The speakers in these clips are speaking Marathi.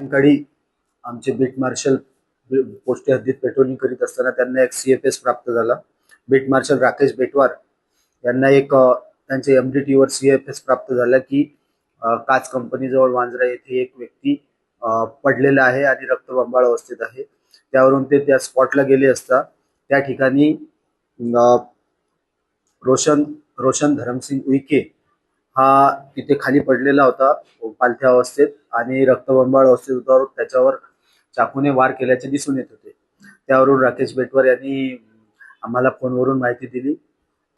सायंकाळी आमचे बीट मार्शल पोस्टे हद्दीत पेट्रोलिंग करीत असताना त्यांना एक CFS प्राप्त झाला. बीट मार्शल राकेश बेटवार यांना एक त्यांच्या MDT वर CFS प्राप्त झाला की काच कंपनीजवळ वांजरा येथे एक व्यक्ती पडलेला आहे आणि रक्तबंबाळ अवस्थेत आहे. त्यावरून ते त्या स्पॉटला गेले असता त्या ठिकाणी रोशन धरमसिंग उईके हा तिथे खाली पडलेला होता पालथ्या अवस्थेत आणि रक्तबंबाळ अवस्थेत होता. त्याच्यावर चाकूने वार केल्याचे दिसून येत होते. त्यावरून राकेश बेटवार यांनी आम्हाला फोनवरून माहिती दिली.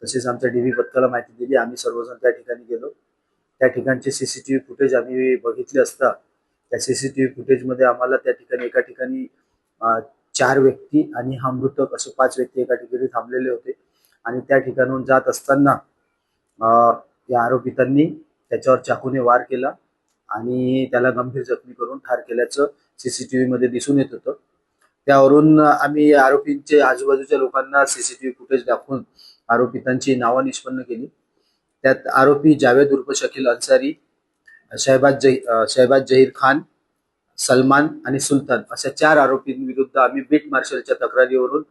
तसेच आमच्या DB पथकाला माहिती दिली. आम्ही सर्वजण त्या ठिकाणी गेलो. त्या ठिकाणचे CCTV फुटेज आम्ही बघितले असता त्या CCTV फुटेजमध्ये आम्हाला त्या ठिकाणी एका ठिकाणी 4 व्यक्ती आणि हा मृतक असे 5 व्यक्ती एका ठिकाणी थांबलेले होते आणि त्या ठिकाणून जात असताना या आरोपितांनी त्याच्यावर चाकूने वार केला आणि त्याला गंभीर जखमी करून ठार केल्याचं CCTV मध्ये दिसून येत होतं. त्यावरून आम्ही आरोपींचे आजूबाजूच्या लोकांना CCTV फुटेज दाखवून आरोपितांची नावं निष्पन्न केली. त्यात आरोपी जावेद उर्फ शकील अन्सारी, शहबाज जहीर खान, सलमान आणि सुलतान अशा 4 आरोपींविरुद्ध आम्ही बीट मार्शलच्या तक्रारीवरून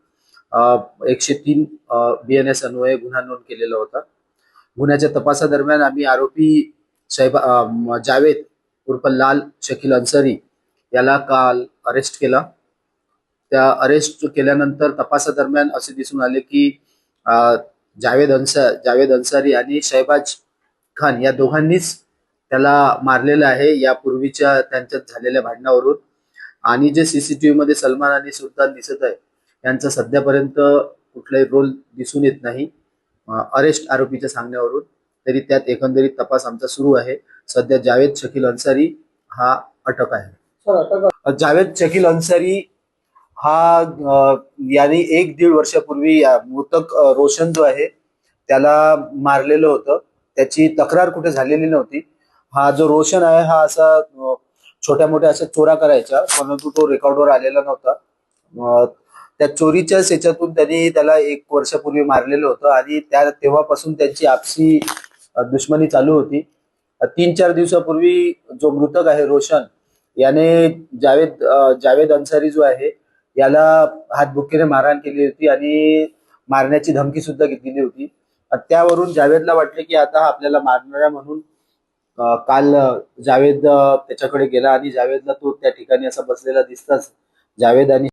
103 BNS अन्वये गुन्हा नोंद केलेला होता. गुन्ह्याच्या तपासादरम्यान आम्ही आरोपी जावेद उर्फ लाल शकील अन्सारी याला काल अरेस्ट केला. त्या अरेस्ट केल्यानंतर तपासादरम्यान असे दिसून आले की जावेद अन्सारी आणि शहबाज खान या दोघांनीच त्याला मारलेलं आहे यापूर्वीच्या त्यांच्यात झालेल्या भांडणावरून. आणि जे CCTV मध्ये सलमान आणि सुलतान दिसत आहे यांचा सध्यापर्यंत कुठलाही रोल दिसून येत नाही अरेस्ट आरोपीच्या सांगण्यावरून. तरी त्यात एकंदरीत तपास आमचा सुरू आहे. सध्या जावेद शकील अन्सारी हा अटक आहे. जावेद शकील अन्सारी हा याने 1-1.5 वर्षापूर्वी मृतक रोशन जो आहे त्याला मारलेलं होतं. त्याची तक्रार कुठे झालेली नव्हती. हा जो रोशन आहे हा असा छोट्या मोठ्या अशा चोऱ्या करायचा, परंतु तो रेकॉर्डवर आलेला नव्हता. त्या चोरीच्या याच्यातून त्यांनी त्याला 1 वर्षापूर्वी मारलेलं होतं आणि तेव्हापासून त्यांची आपसी दुश्मनी चालू होती. 3-4 दिवसापूर्वी जो मृतक आहे रोशन याने जावेद अन्सारी जो आहे याला हातबुक्कीने मारहाण केली होती आणि मारण्याची धमकी सुद्धा दिली होती. त्यावरून जावेदला वाटले की आता आपल्याला मारणारा म्हणून काल जावेद त्याच्याकडे गेला आणि जावेदला तो त्या ठिकाणी असा बसलेला दिसताच जावेद आणि